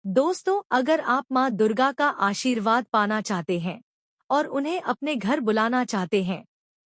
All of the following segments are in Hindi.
दोस्तों, अगर आप माँ दुर्गा का आशीर्वाद पाना चाहते हैं और उन्हें अपने घर बुलाना चाहते हैं,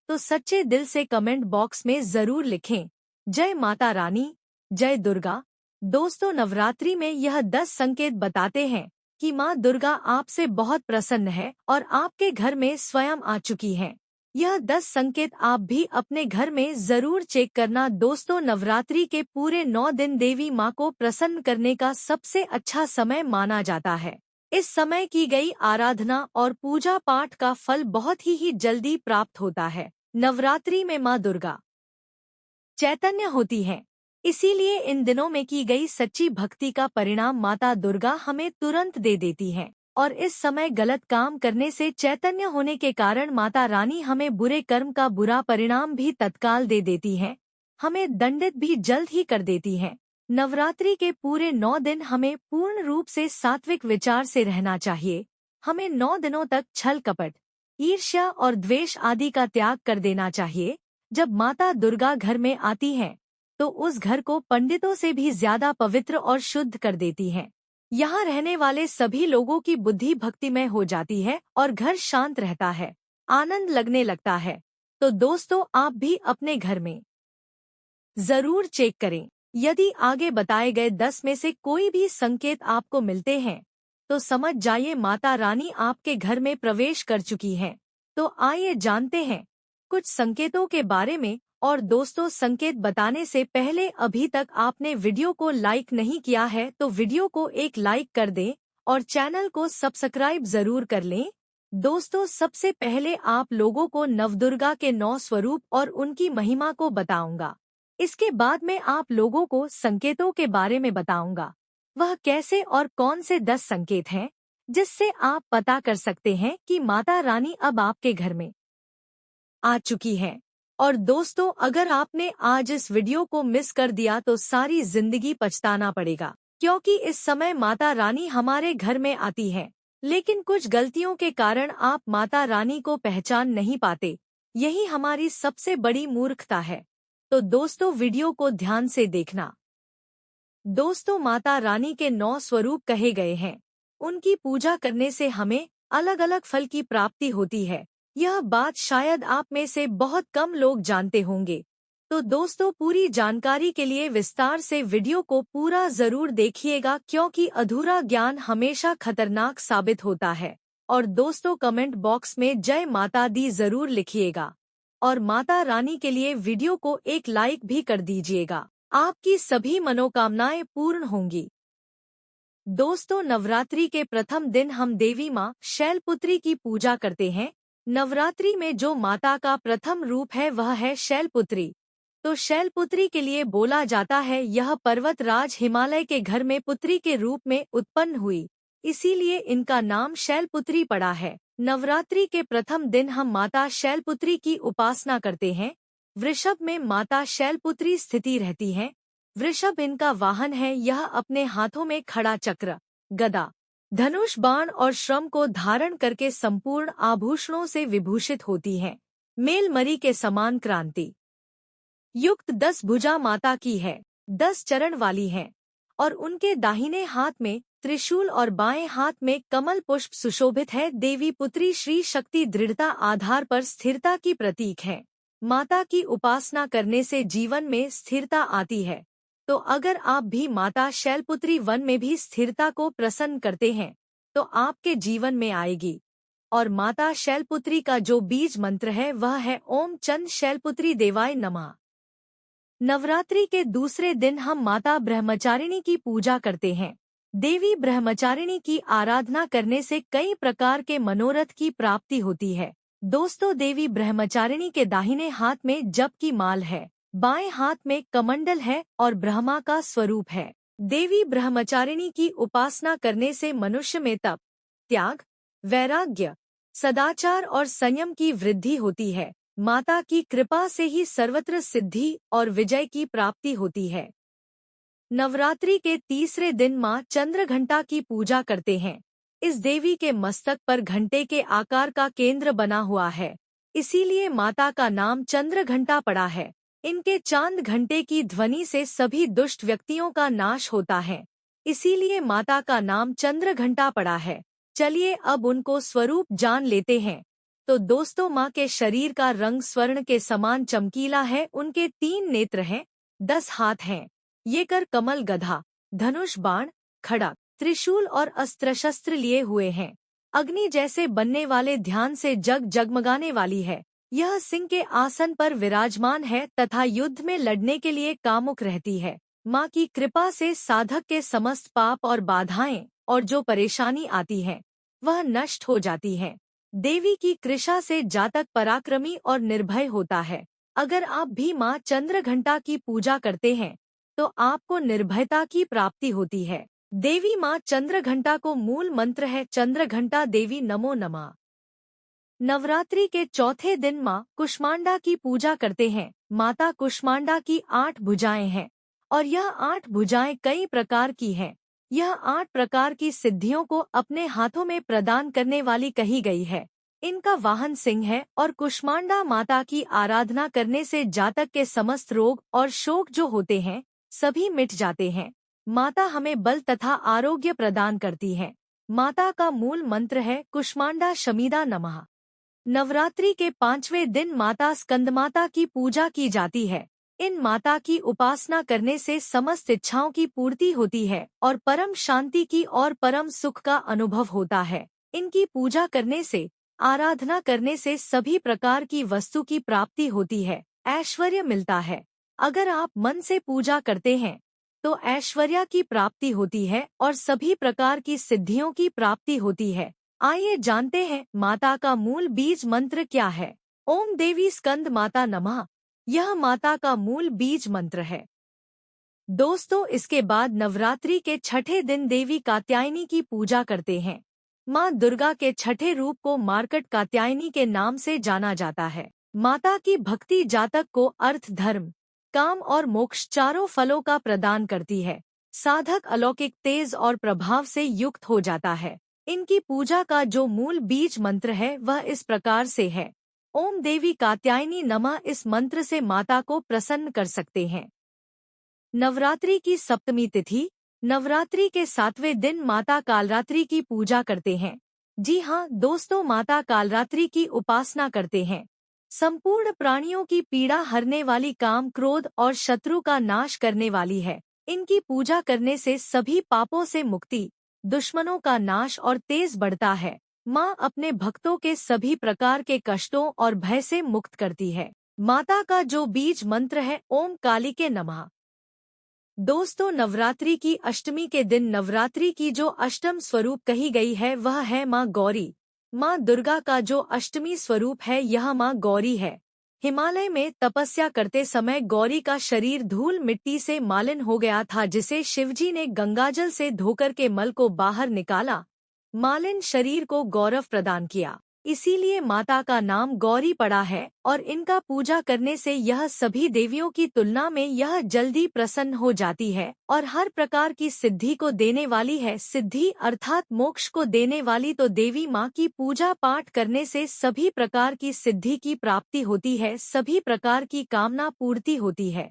तो सच्चे दिल से कमेंट बॉक्स में जरूर लिखें, जय माता रानी, जय दुर्गा। दोस्तों, नवरात्रि में यह 10 संकेत बताते हैं कि माँ दुर्गा आपसे बहुत प्रसन्न है और आपके घर में स्वयं आ चुकी हैं। यह 10 संकेत आप भी अपने घर में जरूर चेक करना। दोस्तों, नवरात्रि के पूरे 9 दिन देवी माँ को प्रसन्न करने का सबसे अच्छा समय माना जाता है। इस समय की गई आराधना और पूजा पाठ का फल बहुत ही जल्दी प्राप्त होता है। नवरात्रि में माँ दुर्गा चैतन्य होती हैं, इसीलिए इन दिनों में की गई सच्ची भक्ति का परिणाम माता दुर्गा हमें तुरंत दे देती हैं। और इस समय गलत काम करने से चैतन्य होने के कारण माता रानी हमें बुरे कर्म का बुरा परिणाम भी तत्काल दे देती हैं, हमें दंडित भी जल्द ही कर देती हैं। नवरात्रि के पूरे 9 दिन हमें पूर्ण रूप से सात्विक विचार से रहना चाहिए। हमें 9 दिनों तक छल कपट, ईर्ष्या और द्वेष आदि का त्याग कर देना चाहिए। जब माता दुर्गा घर में आती हैं, तो उस घर को पंडितों से भी ज्यादा पवित्र और शुद्ध कर देती हैं। यहाँ रहने वाले सभी लोगों की बुद्धि भक्तिमय हो जाती है और घर शांत रहता है, आनंद लगने लगता है। तो दोस्तों, आप भी अपने घर में जरूर चेक करें। यदि आगे बताए गए 10 में से कोई भी संकेत आपको मिलते हैं, तो समझ जाइए माता रानी आपके घर में प्रवेश कर चुकी हैं। तो आइए जानते हैं कुछ संकेतों के बारे में। और दोस्तों, संकेत बताने से पहले अभी तक आपने वीडियो को लाइक नहीं किया है तो वीडियो को एक लाइक कर दें और चैनल को सब्सक्राइब जरूर कर लें। दोस्तों, सबसे पहले आप लोगों को नवदुर्गा के 9 स्वरूप और उनकी महिमा को बताऊंगा। इसके बाद में आप लोगों को संकेतों के बारे में बताऊंगा। वह कैसे और कौन से 10 संकेत हैं जिससे आप पता कर सकते हैं कि माता रानी अब आपके घर में आ चुकी है। और दोस्तों, अगर आपने आज इस वीडियो को मिस कर दिया तो सारी जिंदगी पछताना पड़ेगा, क्योंकि इस समय माता रानी हमारे घर में आती है, लेकिन कुछ गलतियों के कारण आप माता रानी को पहचान नहीं पाते। यही हमारी सबसे बड़ी मूर्खता है। तो दोस्तों, वीडियो को ध्यान से देखना। दोस्तों, माता रानी के 9 स्वरूप कहे गए हैं। उनकी पूजा करने से हमें अलग अलग फल की प्राप्ति होती है। यह बात शायद आप में से बहुत कम लोग जानते होंगे। तो दोस्तों, पूरी जानकारी के लिए विस्तार से वीडियो को पूरा जरूर देखिएगा, क्योंकि अधूरा ज्ञान हमेशा खतरनाक साबित होता है। और दोस्तों, कमेंट बॉक्स में जय माता दी जरूर लिखिएगा और माता रानी के लिए वीडियो को एक लाइक भी कर दीजिएगा। आपकी सभी मनोकामनाएं पूर्ण होंगी। दोस्तों, नवरात्रि के प्रथम दिन हम देवी माँ शैलपुत्री की पूजा करते हैं। नवरात्रि में जो माता का प्रथम रूप है वह है शैलपुत्री। तो शैलपुत्री के लिए बोला जाता है यह पर्वतराज हिमालय के घर में पुत्री के रूप में उत्पन्न हुई, इसीलिए इनका नाम शैलपुत्री पड़ा है। नवरात्रि के प्रथम दिन हम माता शैलपुत्री की उपासना करते हैं। वृषभ में माता शैलपुत्री स्थिति रहती हैं। वृषभ इनका वाहन है। यह अपने हाथों में खड़ा चक्र, गदा, धनुष, बाण और श्रम को धारण करके संपूर्ण आभूषणों से विभूषित होती हैं। मेलमरी के समान क्रांति युक्त 10 भुजा माता की है, 10 चरण वाली हैं और उनके दाहिने हाथ में त्रिशूल और बाएं हाथ में कमल पुष्प सुशोभित है। देवी पुत्री श्री शक्ति दृढ़ता आधार पर स्थिरता की प्रतीक है। माता की उपासना करने से जीवन में स्थिरता आती है। तो अगर आप भी माता शैलपुत्री वन में भी स्थिरता को प्रसन्न करते हैं तो आपके जीवन में आएगी। और माता शैलपुत्री का जो बीज मंत्र है वह है ओम चंद शैलपुत्री देवाय नमः। नवरात्रि के दूसरे दिन हम माता ब्रह्मचारिणी की पूजा करते हैं। देवी ब्रह्मचारिणी की आराधना करने से कई प्रकार के मनोरथ की प्राप्ति होती है। दोस्तों, देवी ब्रह्मचारिणी के दाहिने हाथ में जप की माल है, बाएं हाथ में कमंडल है और ब्रह्मा का स्वरूप है। देवी ब्रह्मचारिणी की उपासना करने से मनुष्य में तप, त्याग, वैराग्य, सदाचार और संयम की वृद्धि होती है। माता की कृपा से ही सर्वत्र सिद्धि और विजय की प्राप्ति होती है। नवरात्रि के तीसरे दिन मां चंद्रघंटा की पूजा करते हैं। इस देवी के मस्तक पर घंटे के आकार का केंद्र बना हुआ है, इसीलिए माता का नाम चंद्रघंटा पड़ा है। इनके चांद घंटे की ध्वनि से सभी दुष्ट व्यक्तियों का नाश होता है। इसीलिए माता का नाम चंद्रघंटा पड़ा है। चलिए अब उनको स्वरूप जान लेते हैं। तो दोस्तों, माँ के शरीर का रंग स्वर्ण के समान चमकीला है। उनके 3 नेत्र हैं, 10 हाथ हैं। ये कर कमल, गधा, धनुष, बाण, खड़ग, त्रिशूल और अस्त्र शस्त्र लिए हुए हैं। अग्नि जैसे बनने वाले ध्यान से जगमगाने वाली है। यह सिंह के आसन पर विराजमान है तथा युद्ध में लड़ने के लिए कामुक रहती है। माँ की कृपा से साधक के समस्त पाप और बाधाएं और जो परेशानी आती है वह नष्ट हो जाती है। देवी की कृपा से जातक पराक्रमी और निर्भय होता है। अगर आप भी माँ चंद्रघंटा की पूजा करते हैं तो आपको निर्भयता की प्राप्ति होती है। देवी माँ चंद्रघंटा को मूल मंत्र है, चंद्रघंटा देवी नमो नमः। नवरात्रि के चौथे दिन माँ कुष्मांडा की पूजा करते हैं। माता कुष्मांडा की 8 भुजाएं हैं और यह 8 भुजाएं कई प्रकार की हैं। यह 8 प्रकार की सिद्धियों को अपने हाथों में प्रदान करने वाली कही गई है। इनका वाहन सिंह है और कुष्मांडा माता की आराधना करने से जातक के समस्त रोग और शोक जो होते हैं सभी मिट जाते हैं। माता हमें बल तथा आरोग्य प्रदान करती है। माता का मूल मंत्र है कुष्मांडा शमीदा नमः। नवरात्रि के 5वें दिन माता स्कंदमाता की पूजा की जाती है। इन माता की उपासना करने से समस्त इच्छाओं की पूर्ति होती है और परम शांति की और परम सुख का अनुभव होता है। इनकी पूजा करने से, आराधना करने से सभी प्रकार की वस्तु की प्राप्ति होती है, ऐश्वर्य मिलता है। अगर आप मन से पूजा करते हैं तो ऐश्वर्य की प्राप्ति होती है और सभी प्रकार की सिद्धियों की प्राप्ति होती है। आइए जानते हैं माता का मूल बीज मंत्र क्या है। ओम देवी स्कंद माता नमः। यह माता का मूल बीज मंत्र है। दोस्तों, इसके बाद नवरात्रि के छठे दिन देवी कात्यायनी की पूजा करते हैं। माँ दुर्गा के छठे रूप को मार्कट कात्यायनी के नाम से जाना जाता है। माता की भक्ति जातक को अर्थ, धर्म, काम और मोक्ष चारों फलों का प्रदान करती है। साधक अलौकिक तेज और प्रभाव से युक्त हो जाता है। इनकी पूजा का जो मूल बीज मंत्र है वह इस प्रकार से है। ओम देवी कात्यायनी नमः। इस मंत्र से माता को प्रसन्न कर सकते हैं। नवरात्रि की सप्तमी तिथि। नवरात्रि के 7वें दिन माता कालरात्रि की पूजा करते हैं। जी हाँ दोस्तों, माता कालरात्रि की उपासना करते हैं। संपूर्ण प्राणियों की पीड़ा हरने वाली, काम, क्रोध और शत्रु का नाश करने वाली है। इनकी पूजा करने से सभी पापों से मुक्ति, दुश्मनों का नाश और तेज बढ़ता है। माँ अपने भक्तों के सभी प्रकार के कष्टों और भय से मुक्त करती है। माता का जो बीज मंत्र है ओम कालिके नमः। दोस्तों, नवरात्रि की अष्टमी के दिन नवरात्रि की जो अष्टम स्वरूप कही गई है वह है माँ गौरी। माँ दुर्गा का जो अष्टमी स्वरूप है यह माँ गौरी है। हिमालय में तपस्या करते समय गौरी का शरीर धूल मिट्टी से मालिन हो गया था, जिसे शिवजी ने गंगाजल से धोकर के मल को बाहर निकाला, मालिन शरीर को गौरव प्रदान किया। इसीलिए माता का नाम गौरी पड़ा है और इनका पूजा करने से यह सभी देवियों की तुलना में यह जल्दी प्रसन्न हो जाती है और हर प्रकार की सिद्धि को देने वाली है। सिद्धि अर्थात मोक्ष को देने वाली। तो देवी माँ की पूजा पाठ करने से सभी प्रकार की सिद्धि की प्राप्ति होती है, सभी प्रकार की कामना पूर्ति होती है।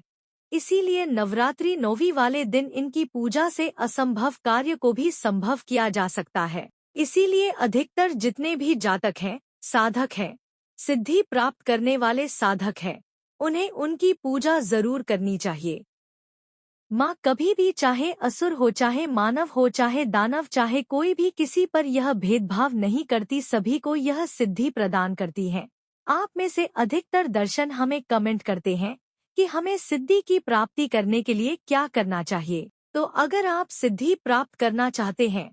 इसीलिए नवरात्रि 9वीं वाले दिन इनकी पूजा से असंभव कार्य को भी संभव किया जा सकता है। इसीलिए अधिकतर जितने भी जातक हैं, साधक हैं, सिद्धि प्राप्त करने वाले साधक हैं, उन्हें उनकी पूजा जरूर करनी चाहिए। माँ कभी भी, चाहे असुर हो, चाहे मानव हो, चाहे दानव, चाहे कोई भी, किसी पर यह भेदभाव नहीं करती, सभी को यह सिद्धि प्रदान करती है। आप में से अधिकतर दर्शन हमें कमेंट करते हैं कि हमें सिद्धि की प्राप्ति करने के लिए क्या करना चाहिए। तो अगर आप सिद्धि प्राप्त करना चाहते हैं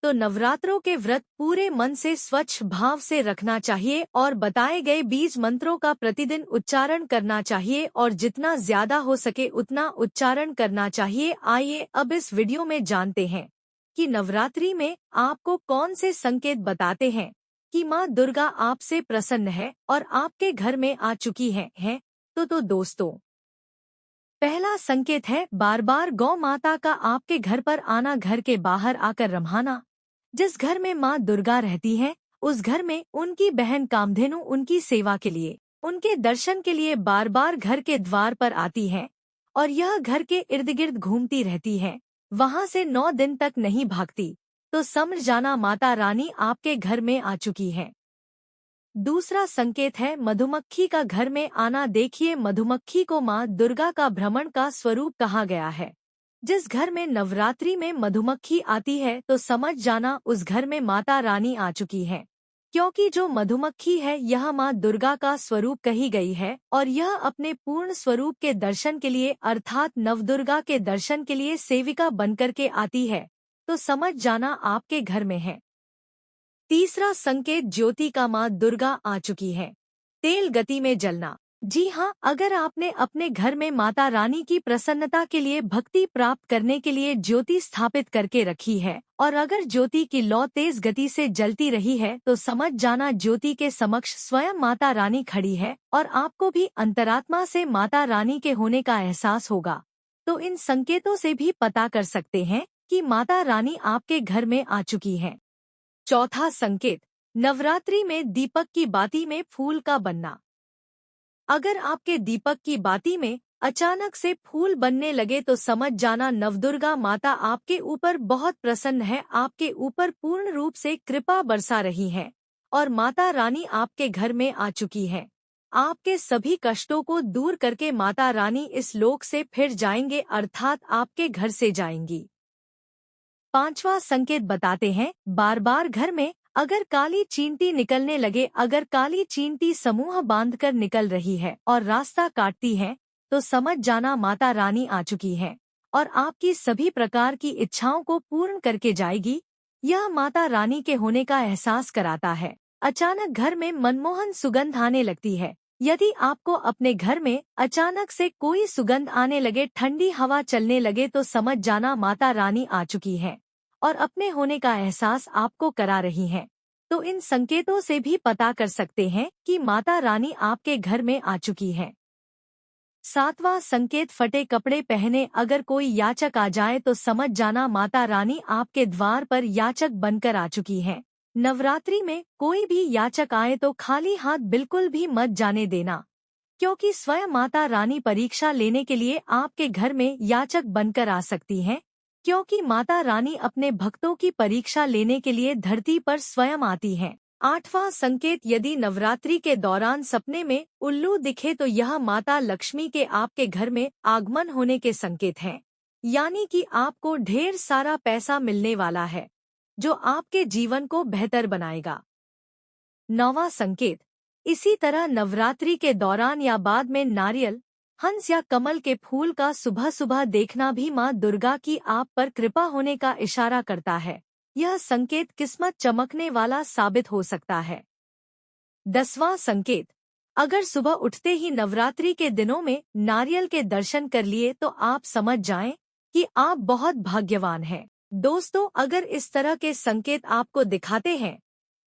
तो नवरात्रों के व्रत पूरे मन से, स्वच्छ भाव से रखना चाहिए और बताए गए बीज मंत्रों का प्रतिदिन उच्चारण करना चाहिए और जितना ज्यादा हो सके उतना उच्चारण करना चाहिए। आइए अब इस वीडियो में जानते हैं कि नवरात्रि में आपको कौन से संकेत बताते हैं कि माँ दुर्गा आपसे प्रसन्न है और आपके घर में आ चुकी है। तो दोस्तों, पहला संकेत है बार बार गौ माता का आपके घर पर आना, घर के बाहर आकर रम्हाना। जिस घर में माँ दुर्गा रहती है उस घर में उनकी बहन कामधेनु उनकी सेवा के लिए, उनके दर्शन के लिए बार बार घर के द्वार पर आती है और यह घर के इर्द गिर्द घूमती रहती है। वहां से 9 दिन तक नहीं भागती, तो समझ जाना माता रानी आपके घर में आ चुकी है। दूसरा संकेत है मधुमक्खी का घर में आना। देखिए, मधुमक्खी को माँ दुर्गा का भ्रमण का स्वरूप कहा गया है। जिस घर में नवरात्रि में मधुमक्खी आती है तो समझ जाना उस घर में माता रानी आ चुकी है, क्योंकि जो मधुमक्खी है यह माँ दुर्गा का स्वरूप कही गई है और यह अपने पूर्ण स्वरूप के दर्शन के लिए अर्थात नवदुर्गा के दर्शन के लिए सेविका बनकर के आती है, तो समझ जाना आपके घर में है। तीसरा संकेत ज्योति का माँ दुर्गा आ चुकी है। तेल गति में जलना। जी हाँ, अगर आपने अपने घर में माता रानी की प्रसन्नता के लिए भक्ति प्राप्त करने के लिए ज्योति स्थापित करके रखी है और अगर ज्योति की लौ तेज गति से जलती रही है तो समझ जाना ज्योति के समक्ष स्वयं माता रानी खड़ी है और आपको भी अंतरात्मा से माता रानी के होने का एहसास होगा। तो इन संकेतों से भी पता कर सकते हैं कि माता रानी आपके घर में आ चुकी है। चौथा संकेत, नवरात्रि में दीपक की बाती में फूल का बनना। अगर आपके दीपक की बाती में अचानक से फूल बनने लगे तो समझ जाना नवदुर्गा माता आपके ऊपर बहुत प्रसन्न है, आपके ऊपर पूर्ण रूप से कृपा बरसा रही है और माता रानी आपके घर में आ चुकी है। आपके सभी कष्टों को दूर करके माता रानी इस लोक से फिर जाएंगे अर्थात आपके घर से जाएंगी। पांचवा संकेत बताते हैं, बार बार घर में अगर काली चींटी निकलने लगे, अगर काली चींटी समूह बांधकर निकल रही है और रास्ता काटती है तो समझ जाना माता रानी आ चुकी है और आपकी सभी प्रकार की इच्छाओं को पूर्ण करके जाएगी। यह माता रानी के होने का एहसास कराता है। अचानक घर में मनमोहन सुगंध आने लगती है। यदि आपको अपने घर में अचानक से कोई सुगंध आने लगे, ठंडी हवा चलने लगे तो समझ जाना माता रानी आ चुकी है और अपने होने का एहसास आपको करा रही हैं। तो इन संकेतों से भी पता कर सकते हैं कि माता रानी आपके घर में आ चुकी है। सातवां संकेत, फटे कपड़े पहने अगर कोई याचक आ जाए तो समझ जाना माता रानी आपके द्वार पर याचक बनकर आ चुकी है। नवरात्रि में कोई भी याचक आए तो खाली हाथ बिल्कुल भी मत जाने देना, क्योंकि स्वयं माता रानी परीक्षा लेने के लिए आपके घर में याचक बनकर आ सकती हैं, क्योंकि माता रानी अपने भक्तों की परीक्षा लेने के लिए धरती पर स्वयं आती हैं। आठवां संकेत, यदि नवरात्रि के दौरान सपने में उल्लू दिखे तो यह माता लक्ष्मी के आपके घर में आगमन होने के संकेत हैं, यानी कि आपको ढेर सारा पैसा मिलने वाला है जो आपके जीवन को बेहतर बनाएगा। नौवां संकेत, इसी तरह नवरात्रि के दौरान या बाद में नारियल, हंस या कमल के फूल का सुबह सुबह देखना भी माँ दुर्गा की आप पर कृपा होने का इशारा करता है। यह संकेत किस्मत चमकने वाला साबित हो सकता है। 10वां संकेत, अगर सुबह उठते ही नवरात्रि के दिनों में नारियल के दर्शन कर लिए तो आप समझ जाएं कि आप बहुत भाग्यवान हैं। दोस्तों, अगर इस तरह के संकेत आपको दिखाते हैं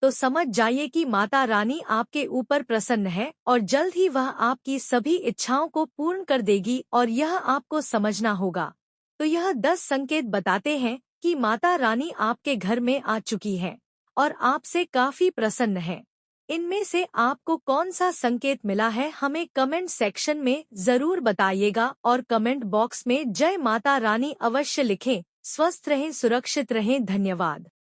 तो समझ जाइए कि माता रानी आपके ऊपर प्रसन्न है और जल्द ही वह आपकी सभी इच्छाओं को पूर्ण कर देगी और यह आपको समझना होगा। तो यह 10 संकेत बताते हैं कि माता रानी आपके घर में आ चुकी है और आपसे काफी प्रसन्न है। इनमें से आपको कौन सा संकेत मिला है हमें कमेंट सेक्शन में जरूर बताइएगा और कमेंट बॉक्स में जय माता रानी अवश्य लिखें। स्वस्थ रहें, सुरक्षित रहें। धन्यवाद।